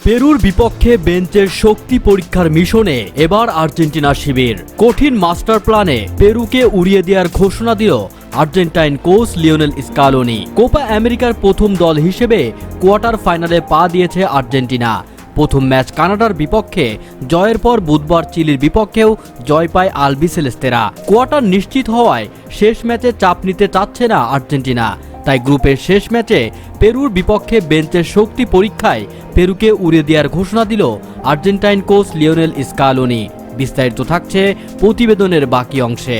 পেরুর বিপক্ষে বেঞ্চের শক্তি পরীক্ষার মিশনে এবার আর্জেন্টিনা শিবির। কঠিন মাস্টার প্ল্যানে পেরুকে উড়িয়ে দেওয়ার ঘোষণা দিল Argentine coach Lionel Scaloni. Copa আমেরিকার প্রথম দল হিসেবে কোয়ার্টার ফাইনালে পা দিয়েছে আর্জেন্টিনা। প্রথম ম্যাচ কানাডার বিপক্ষে জয়ের পর বুধবার চিলির বিপক্ষেও জয় পায় আলবিসেলেস্তেরা। কোয়ার্টার নিশ্চিত হওয়ায় শেষ ম্যাচে চাপ নিতে চাচ্ছে না আর্জেন্টিনা। তাই গ্রুপের শেষ ম্যাচে পেরুর বিপক্ষে বেঞ্চের শক্তি পরীক্ষায় পেরুকে উড়িয়ে দেওয়ার ঘোষণা দিল আর্জেন্টাইন কোচ লিওনেল স্কালোনি। বিস্তারিত থাকছে প্রতিবেদনের বাকি অংশে।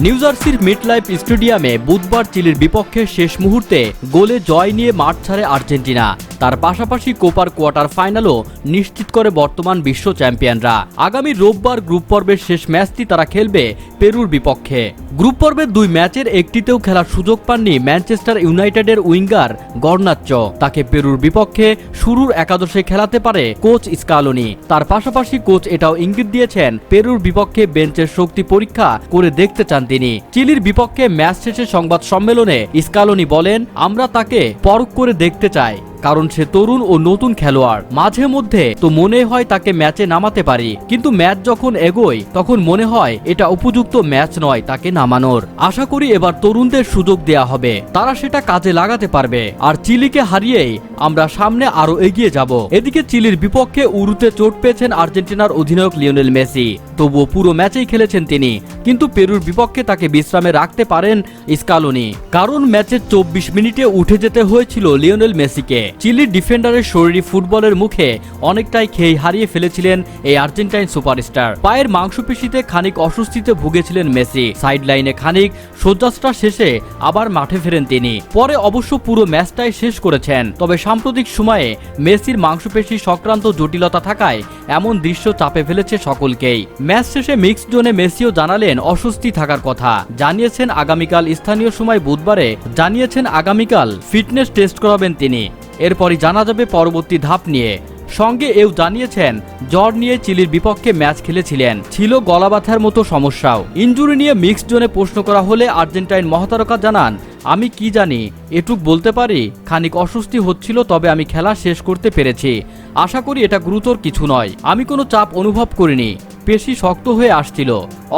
নিউ জার্সির মিডলাইফ স্টেডিয়ামে বুধবার চিলির বিপক্ষে শেষ মুহূর্তে গোলে জয় নিয়ে মাঠ ছাড়ে আর্জেন্টিনা। তার পাশাপাশি কোপার কোয়ার্টার ফাইনালও নিশ্চিত করে বর্তমান বিশ্ব চ্যাম্পিয়নরা। আগামী রোববার গ্রুপ পর্বের শেষ ম্যাচটি তারা খেলবে পেরুর বিপক্ষে। গ্রুপ পর্বের দুই ম্যাচের একটিতেও খেলার সুযোগ পাননি ম্যানচেস্টার ইউনাইটেডের উইঙ্গার গর্নাচ্চো। তাকে পেরুর বিপক্ষে শুরুর একাদশে খেলাতে পারে কোচ স্কালোনি। তার পাশাপাশি কোচ এটাও ইঙ্গিত দিয়েছেন পেরুর বিপক্ষে বেঞ্চের শক্তি পরীক্ষা করে দেখতে চান তিনি। চিলির বিপক্ষে ম্যাচ শেষে সংবাদ সম্মেলনে স্কালোনি বলেন, আমরা তাকে পরখ করে দেখতে চাই, কারণ সে তরুণ ও নতুন খেলোয়াড়। মাঝে মধ্যে তো মনে হয় তাকে ম্যাচে নামাতে পারি, কিন্তু ম্যাচ যখন এগোয় তখন মনে হয় এটা উপযুক্ত ম্যাচ নয় তাকে নামানোর। আশা করি এবার তরুণদের সুযোগ দেয়া হবে, তারা সেটা কাজে লাগাতে পারবে। আর চিলিকে হারিয়েই আমরা সামনে আরো এগিয়ে যাব। এদিকে চিলির বিপক্ষে উরুতে চোট পেয়েছেন আর্জেন্টিনার অধিনায়ক লিওনেল মেসি। তবুও পুরো ম্যাচেই খেলেছেন তিনি, কিন্তু পেরুর বিপক্ষে তাকে বিশ্রামে রাখতে পারেন স্কালোনি, কারণ ম্যাচের 24 মিনিটে উঠে যেতে হয়েছিল লিওনেল মেসিকে। চিলির ডিফেন্ডারের শরীরী ফুটবলের মুখে অনেকটাই খেই হারিয়ে ফেলেছিলেন এই আর্জেন্টাইন সুপারস্টার। পায়ের মাংসপেশিতে খানিক অস্বস্তিতে ভুগেছিলেন মেসি। সাইড লাইনে খানিক শয্যাটা শেষে আবার মাঠে ফেরেন তিনি। পরে অবশ্য পুরো ম্যাচটাই শেষ করেছেন। তবে সাম্প্রতিক সময়ে মেসির মাংসপেশি সংক্রান্ত জটিলতা থাকায় এমন দৃশ্য চাপে ফেলেছে সকলকেই। ম্যাচ শেষে মিক্সড জোনে মেসিও জানালেন অস্বস্তি থাকার কথা। জানিয়েছেন আগামীকাল স্থানীয় সময় বুধবারে ফিটনেস টেস্ট করাবেন তিনি। এরপরই জানা যাবে পরবর্তী ধাপ নিয়ে। সঙ্গে এও জানিয়েছেন জ্বর নিয়ে চিলির বিপক্ষে ম্যাচ খেলেছিলেন, ছিল গলা ব্যথার মতো সমস্যাও। ইনজুরি নিয়ে মিক্সড জোনে প্রশ্ন করা হলে আর্জেন্টাইন মহাতারকা জানান, আমি কি জানি, এটুক বলতে পারি খানিক অস্বস্তি হচ্ছিল, তবে আমি খেলা শেষ করতে পেরেছি। আশা করি এটা গুরুতর কিছু নয়। আমি কোনো চাপ অনুভব করিনি, পেশি শক্ত হয়ে আসছিল।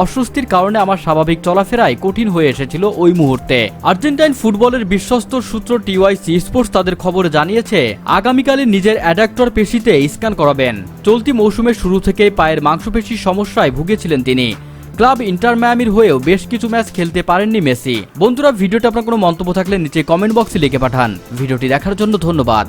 অস্বস্তির কারণে আমার স্বাভাবিক চলাফেরায় কঠিন হয়ে এসেছিল ওই মুহূর্তে। আর্জেন্টাইন ফুটবলের বিশ্বস্ত সূত্র টিওয়াইসি স্পোর্টস তাদের খবরে জানিয়েছে, আগামীকালে নিজের অ্যাডাক্টর পেশিতে স্ক্যান করাবেন। চলতি মৌসুমের শুরু থেকেই পায়ের মাংসপেশির সমস্যায় ভুগেছিলেন তিনি। ক্লাব ইন্টার মায়ামির হয়েও বেশ কিছু ম্যাচ খেলতে পারেননি মেসি। বন্ধুরা, ভিডিওতে আপনার কোনো মন্তব্য থাকলে নিচে কমেন্ট বক্সে লিখে পাঠান। ভিডিওটি দেখার জন্য ধন্যবাদ।